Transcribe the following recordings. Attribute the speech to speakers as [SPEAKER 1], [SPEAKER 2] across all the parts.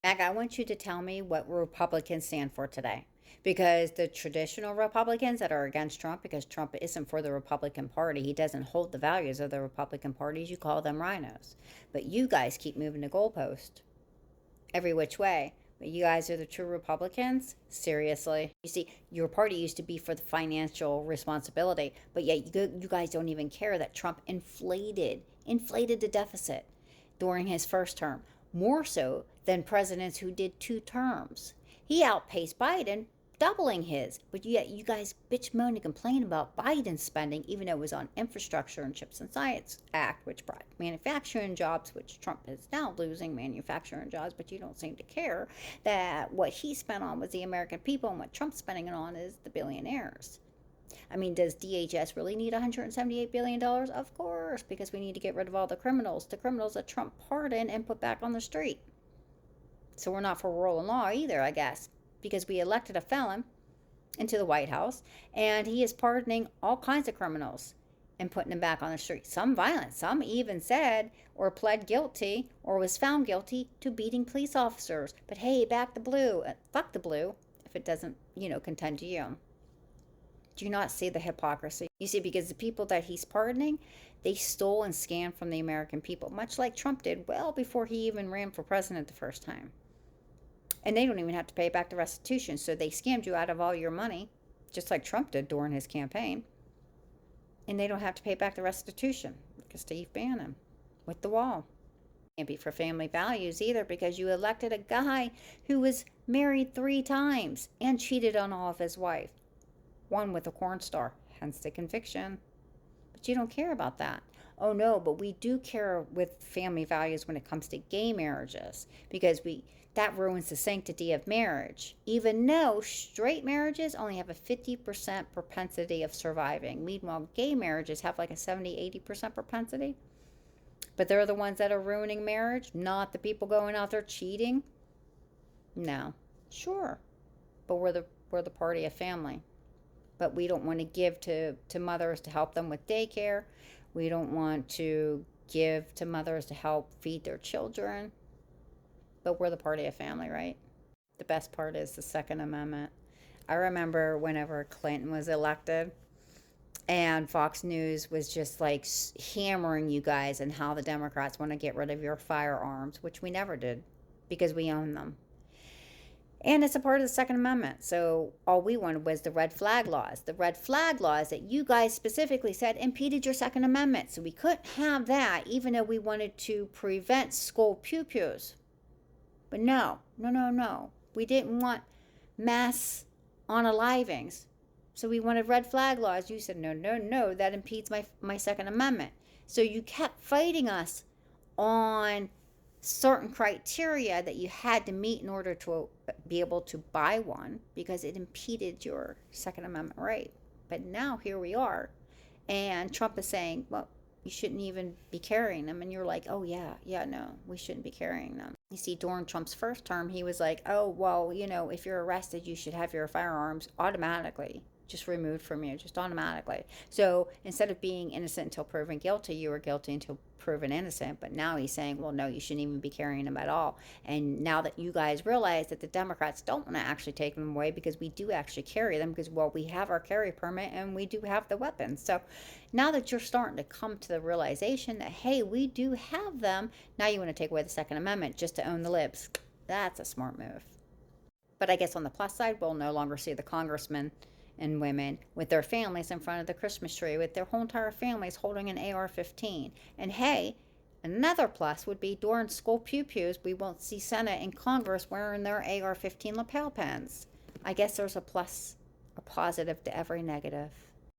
[SPEAKER 1] Mac, I want you to tell me what Republicans stand for today. Because the traditional Republicans that are against Trump, because Trump isn't for the Republican Party, he doesn't hold the values of the Republican parties, you call them rhinos. But you guys keep moving the goalpost every which way. But you guys are the true Republicans? Seriously? You see, your party used to be for the financial responsibility, but yet you guys don't even care that Trump inflated the deficit during his first term, more so than presidents who did 2 terms. He outpaced Biden, doubling his. But yet you guys bitch, moan, and complain about Biden's spending, even though it was on infrastructure and Chips and Science Act, which brought manufacturing jobs, which Trump is now losing manufacturing jobs, but you don't seem to care that what he spent on was the American people, and what Trump's spending it on is the billionaires. I mean, does DHS really need $178 billion? Of course, because we need to get rid of all the criminals that Trump pardoned and put back on the street. So we're not for rule of law either, I guess, because we elected a felon into the White House, and he is pardoning all kinds of criminals and putting them back on the street. Some violent, some even said or pled guilty or was found guilty to beating police officers. But hey, back the blue, fuck the blue if it doesn't, contend to you. Do you not see the hypocrisy? You see, because the people that he's pardoning, they stole and scammed from the American people, much like Trump did well before he even ran for president the first time. And they don't even have to pay back the restitution. So they scammed you out of all your money, just like Trump did during his campaign. And they don't have to pay back the restitution because Steve Bannon with the wall. Can't be for family values either, because you elected a guy who was married 3 times and cheated on all of his wife. One with a porn star, hence the conviction. But you don't care about that. Oh no, but we do care with family values when it comes to gay marriages, because that ruins the sanctity of marriage. Even though straight marriages only have a 50% propensity of surviving. Meanwhile, gay marriages have like a 70-80% propensity. But they're the ones that are ruining marriage, not the people going out there cheating. No. Sure. But we're the party of family. But we don't want to give to mothers to help them with daycare. We don't want to give to mothers to help feed their children. But we're the party of family, right? The best part is the Second Amendment. I remember whenever Clinton was elected and Fox News was just like hammering you guys and how the Democrats want to get rid of your firearms, which we never did because we own them. And it's a part of the Second Amendment. So all we wanted was the red flag laws. The red flag laws that you guys specifically said impeded your Second Amendment. So we couldn't have that, even though we wanted to prevent school pew-pews. But no. We didn't want mass unalivings. So we wanted red flag laws. You said, no, that impedes my Second Amendment. So you kept fighting us on certain criteria that you had to meet in order to be able to buy one, because it impeded your Second Amendment right. But now here we are, and Trump is saying, well, you shouldn't even be carrying them. And you're like, oh yeah, no, we shouldn't be carrying them. You see, during Trump's first term, he was like, oh, well, if you're arrested, you should have your firearms automatically just removed from you, just automatically. So instead of being innocent until proven guilty, you were guilty until proven innocent. But now he's saying, well, no, you shouldn't even be carrying them at all. And now that you guys realize that the Democrats don't want to actually take them away, because we do actually carry them, because, well, we have our carry permit and we do have the weapons. So now that you're starting to come to the realization that, hey, we do have them, now you want to take away the Second Amendment just to own the libs. That's a smart move. But I guess on the plus side, we'll no longer see the congressmen and women with their families in front of the Christmas tree, with their whole entire families holding an AR-15. And hey, another plus would be during school pew-pews, we won't see Senate and Congress wearing their AR-15 lapel pins. I guess there's a positive to every negative.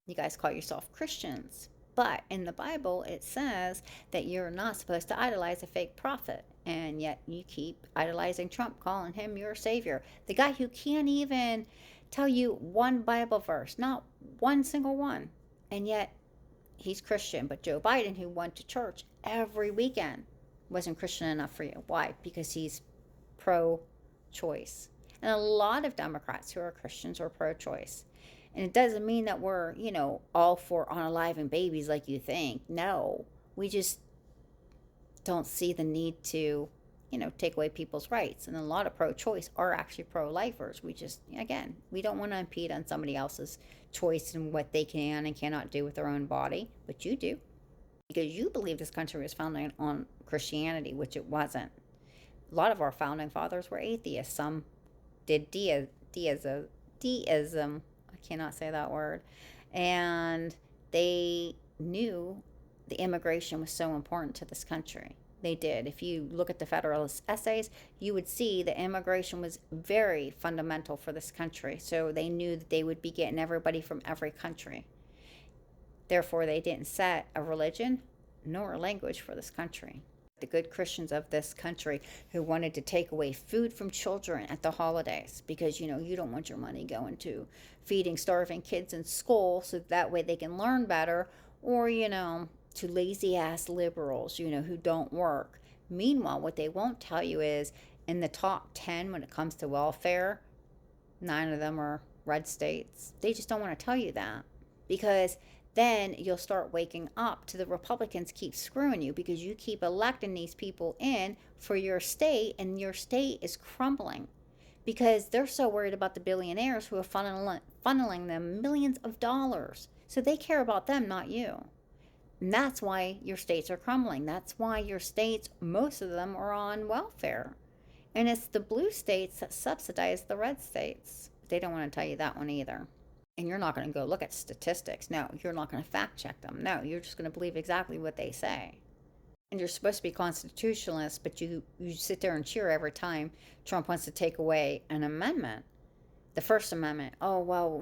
[SPEAKER 1] You guys call yourself Christians, but in the Bible it says that you're not supposed to idolize a fake prophet. And yet you keep idolizing Trump, calling him your savior. The guy who can't even tell you one Bible verse, not one single one. And yet he's Christian. But Joe Biden, who went to church every weekend, wasn't Christian enough for you. Why? Because he's pro-choice. And a lot of Democrats who are Christians are pro-choice. And it doesn't mean that we're, all for unaliving babies like you think. No, we just don't see the need to take away people's rights. And a lot of pro-choice are actually pro-lifers. We just, again, we don't want to impede on somebody else's choice and what they can and cannot do with their own body, but you do, because you believe this country was founded on Christianity, which it wasn't. A lot of our founding fathers were atheists. Some did deism. I cannot say that word. And they knew the immigration was so important to this country. They did. If you look at the Federalist essays, you would see that immigration was very fundamental for this country. So they knew that they would be getting everybody from every country. Therefore, they didn't set a religion nor a language for this country. The good Christians of this country who wanted to take away food from children at the holidays because, you don't want your money going to feeding starving kids in school so that way they can learn better, or, to lazy ass liberals, who don't work. Meanwhile, what they won't tell you is in the top 10 when it comes to welfare, 9 of them are red states. They just don't want to tell you that, because then you'll start waking up to the Republicans keep screwing you because you keep electing these people in for your state, and your state is crumbling because they're so worried about the billionaires who are funneling them millions of dollars. So they care about them, not you. And that's why your states are crumbling. That's why your states, most of them, are on welfare. And it's the blue states that subsidize the red states. They don't want to tell you that one either. And you're not going to go look at statistics. No, you're not going to fact check them. No, you're just going to believe exactly what they say. And you're supposed to be constitutionalist, but you sit there and cheer every time Trump wants to take away an amendment. The First Amendment. Oh, well,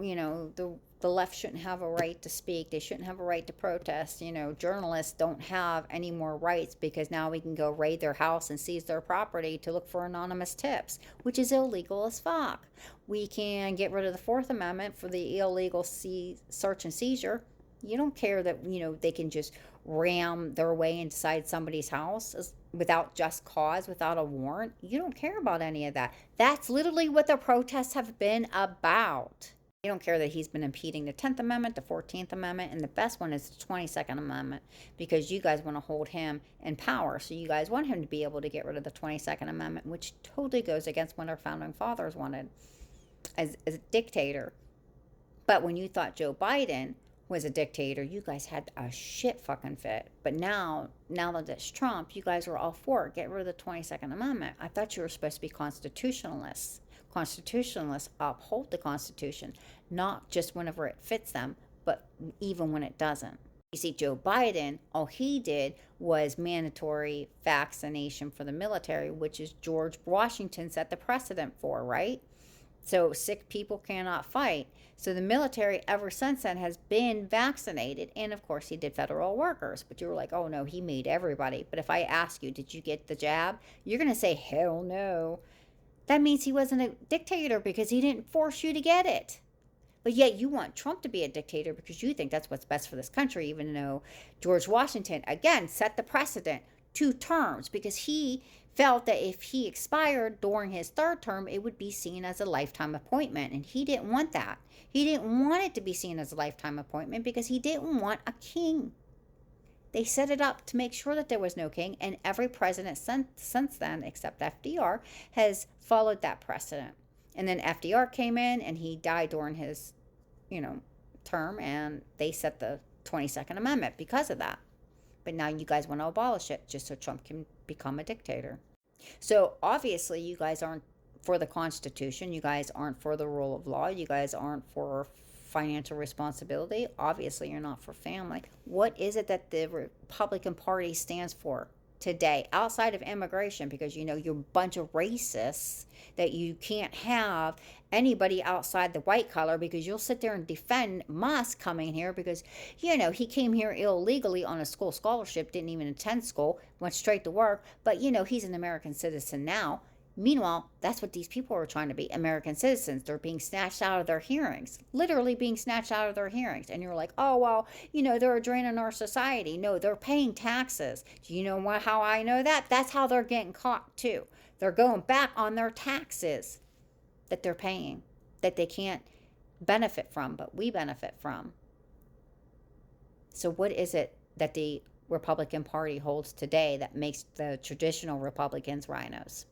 [SPEAKER 1] the left shouldn't have a right to speak. They shouldn't have a right to protest. Journalists don't have any more rights because now we can go raid their house and seize their property to look for anonymous tips, which is illegal as fuck. We can get rid of the Fourth Amendment for the illegal search and seizure. You don't care that, they can just ram their way inside somebody's house without just cause, without a warrant. You don't care about any of that. That's literally what the protests have been about. You don't care that he's been impeding the 10th Amendment, the 14th Amendment, and the best one is the 22nd Amendment, because you guys want to hold him in power. So you guys want him to be able to get rid of the 22nd Amendment, which totally goes against what our founding fathers wanted as a dictator. But when you thought Joe Biden was a dictator, you guys had a shit fucking fit. But now that it's Trump, you guys are all for it. Get rid of the 22nd Amendment. I thought you were supposed to be constitutionalists. Constitutionalists uphold the Constitution, not just whenever it fits them, but even when it doesn't. You see, Joe Biden, all he did was mandatory vaccination for the military, which is George Washington set the precedent for, right? So sick people cannot fight. So the military ever since then has been vaccinated. And of course he did federal workers. But you were like, oh no, he made everybody. But if I ask you, did you get the jab? You're going to say, hell no. That means he wasn't a dictator because he didn't force you to get it. But yet you want Trump to be a dictator because you think that's what's best for this country, even though George Washington, again, set the precedent 2 terms because he felt that if he expired during his 3rd term, it would be seen as a lifetime appointment. And he didn't want that. He didn't want it to be seen as a lifetime appointment because he didn't want a king. They set it up to make sure that there was no king, and every president since then, except FDR, has followed that precedent. And then FDR came in, and he died during his, term, and they set the 22nd Amendment because of that. But now you guys want to abolish it just so Trump can become a dictator. So obviously you guys aren't for the Constitution. You guys aren't for the rule of law. You guys aren't for financial responsibility. Obviously you're not for family. What is it that the Republican Party stands for today outside of immigration? Because you're a bunch of racists that you can't have anybody outside the white collar, because you'll sit there and defend Musk coming here because he came here illegally on a school scholarship, didn't even attend school, went straight to work, but he's an American citizen now. Meanwhile, that's what these people are trying to be, American citizens. They're being snatched out of their hearings, literally being snatched out of their hearings. And you're like, oh, well, they're a drain on our society. No, they're paying taxes. Do you know how I know that? That's how they're getting caught too. They're going back on their taxes that they're paying, that they can't benefit from, but we benefit from. So what is it that the Republican Party holds today that makes the traditional Republicans rhinos.